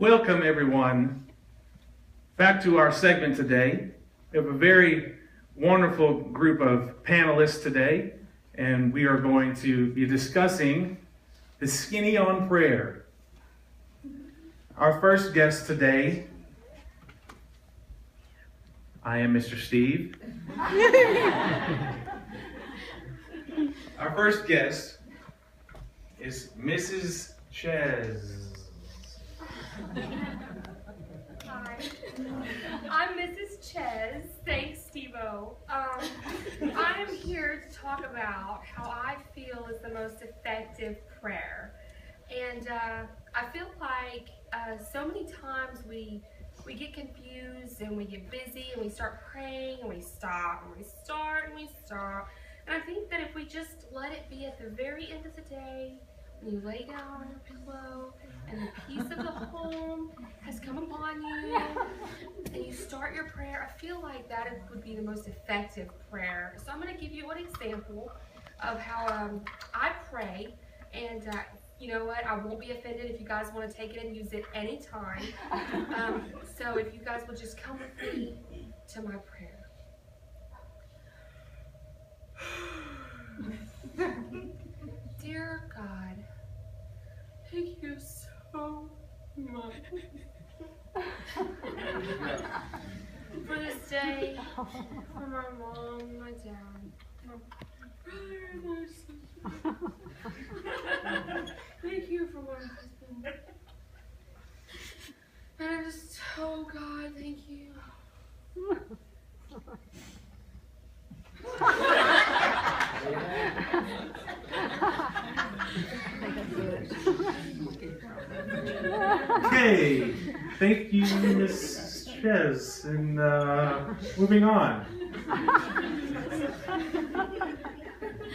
Welcome, everyone, back to our segment today. We have a very wonderful group of panelists today, and we are going to be discussing the skinny on prayer. Our first guest today, I am Mr. Steve. Our first guest is Mrs. Ches. Hi, I'm Mrs. Ches. Thanks, Steve-O. I'm here to talk about how I feel is the most effective prayer. And I feel like so many times we get confused and we get busy and we start praying and we stop and we start and we stop. And I think that if we just let it be at the very end of the day, when you lay down on your pillow and the peace of the home has come upon you and you start your prayer, I feel like that would be the most effective prayer. So I'm going to give you one example of how I pray, and you know what, I won't be offended if you guys want to take it and use it anytime. So if you guys will just come with me to my prayer. Dear God, thank you so much for this day, for my mom, my dad, my brother, my sister. Thank you for my husband. And I just, oh God, thank you. Okay, thank you, Ms. Ches. And moving on.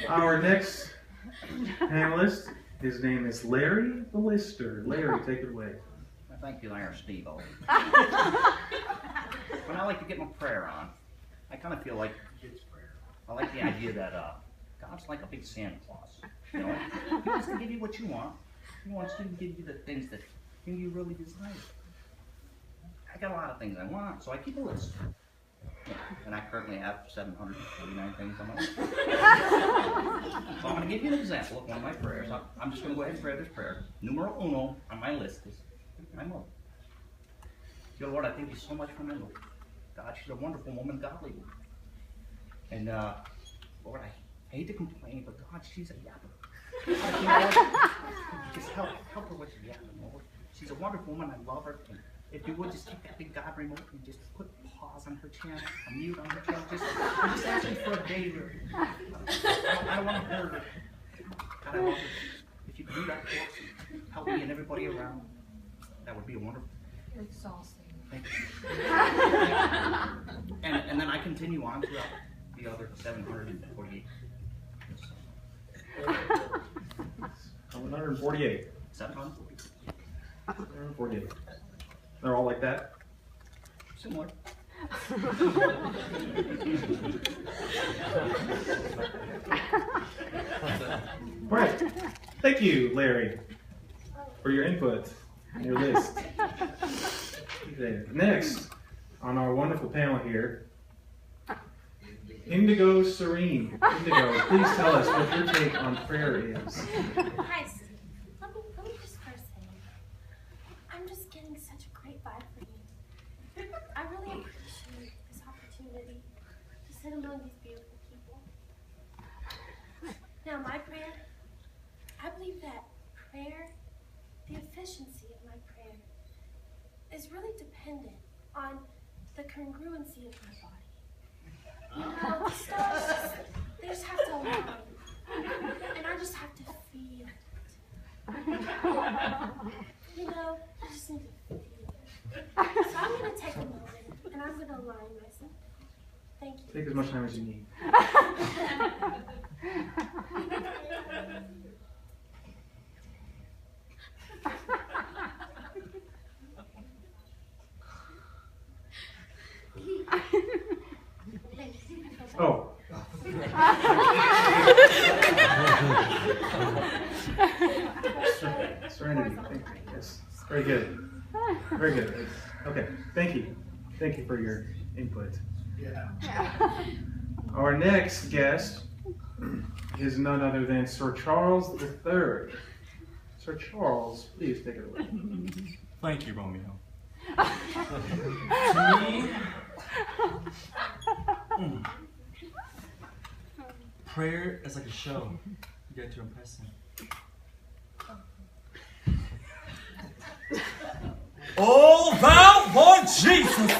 Our next panelist, his name is Larry the Lister. Larry, take it away. Thank you there, Steve-O. When I like to get my prayer on, I kind of feel like I like the idea that God's like a big Santa Claus. You know, He wants to give you what you want. He wants to give you the things that you really desire. I got a lot of things I want, so I keep a list. And I currently have 749 things on my list. So I'm going to give you an example of one of my prayers. I'm just going to go ahead and pray this prayer. Numero uno on my list is my mother. Dear Lord, I thank you so much for my mother. God, she's a wonderful woman, godly woman. And Lord, I hate to complain, but God, she's a yapper. Just help her with the yapping, Lord. She's a wonderful woman. I love her. And if you would just take that big God remote and just put pause on her channel, a mute on her channel, I'm just asking for a day. I don't want to hurt her. God, I love her. If you could do that for us, help me and everybody around, that would be wonderful. You're exhausting. Thank you. And then I continue on throughout the other 748. 748. 748. They're all like that? Similar. All right. Thank you, Larry, for your input and your list. Next, on our wonderful panel here, Indigo Serene. Indigo, please tell us what your take on prayer is. Hi, Steve. Let me just first say, I'm just getting such a great vibe from you. I really appreciate this opportunity to sit among these beautiful people. Now, my prayer, I believe that prayer, the efficiency of my prayer, is really dependent on the congruency of my body. You know, the stars, they just have to align. And I just have to feel it. You know, I just need to feel it. So I'm going to take a moment and I'm going to align myself. Thank you. Take as much time as you need. Oh. Serenity. Yes. Very good. Very good. Okay, thank you. Thank you for your input. Yeah. Our next guest is none other than Sir Charles III. Sir Charles, please take it away. Thank you, Romeo. To me, prayer is like a show. You get to impress him. Oh, thou Lord Jesus!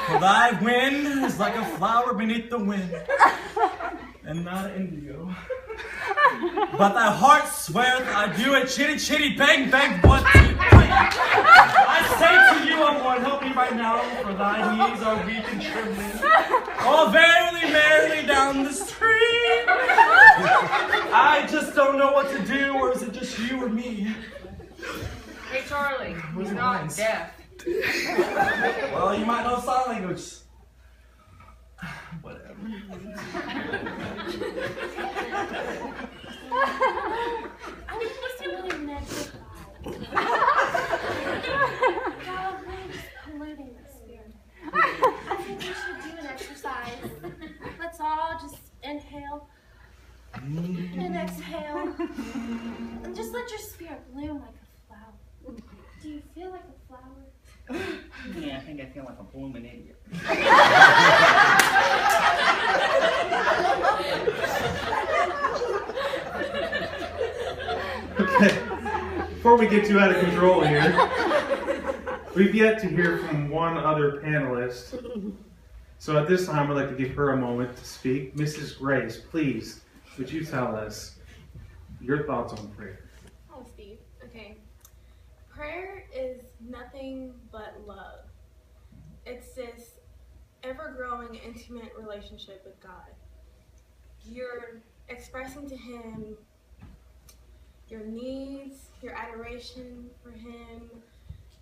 For thy wind is like a flower beneath the wind, and not an indigo. But thy heart sweareth I do a chitty chitty bang bang what to bang. I say to you, O Lord, help me right now, for thy knees are weak and trembling. Oh, verily, merrily down the street. I just don't know what to do, or is it just you or me? Hey Charlie, he's not deaf. Well, you might know sign language. Whatever. I think it's really negative vibes. Probably just polluting the spirit. I think we should do an exercise. Let's all just inhale and exhale. And just let your spirit bloom like a flower. Do you feel like a flower? Yeah, I think I feel like a blooming idiot. Okay, before we get too out of control here, we've yet to hear from one other panelist. So at this time, I'd like to give her a moment to speak. Mrs. Grace, please, would you tell us your thoughts on prayer? Oh, Steve. Okay. Prayer is nothing but love. It's this ever-growing, intimate relationship with God. You're expressing to Him your needs, your adoration for Him,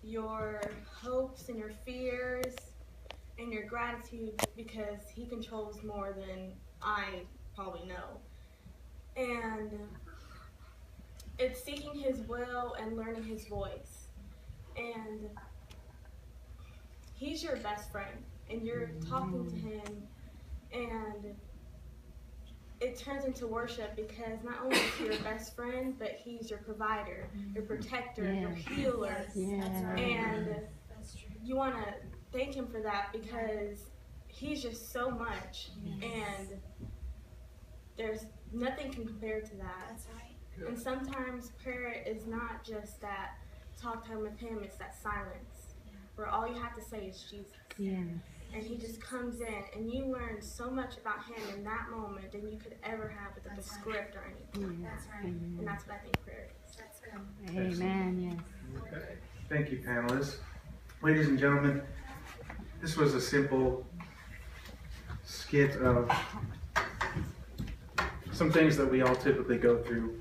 your hopes and your fears, and your gratitude because He controls more than I probably know. And it's seeking His will and learning His voice. And He's your best friend, and you're talking to Him, and it turns into worship because not only is He your best friend, but He's your provider, your protector, your healer. And you want to thank Him for that because He's just so much, and there's nothing can compare to that. That's right. And sometimes prayer is not just that talk time with Him, it's that silence where all you have to say is Jesus. And He just comes in and you learn so much about Him in that moment than you could ever have with a script or anything. That's right. And that's what I think prayer is. That's good. Amen, yes. Okay. Thank you, panelists. Ladies and gentlemen, this was a simple skit of some things that we all typically go through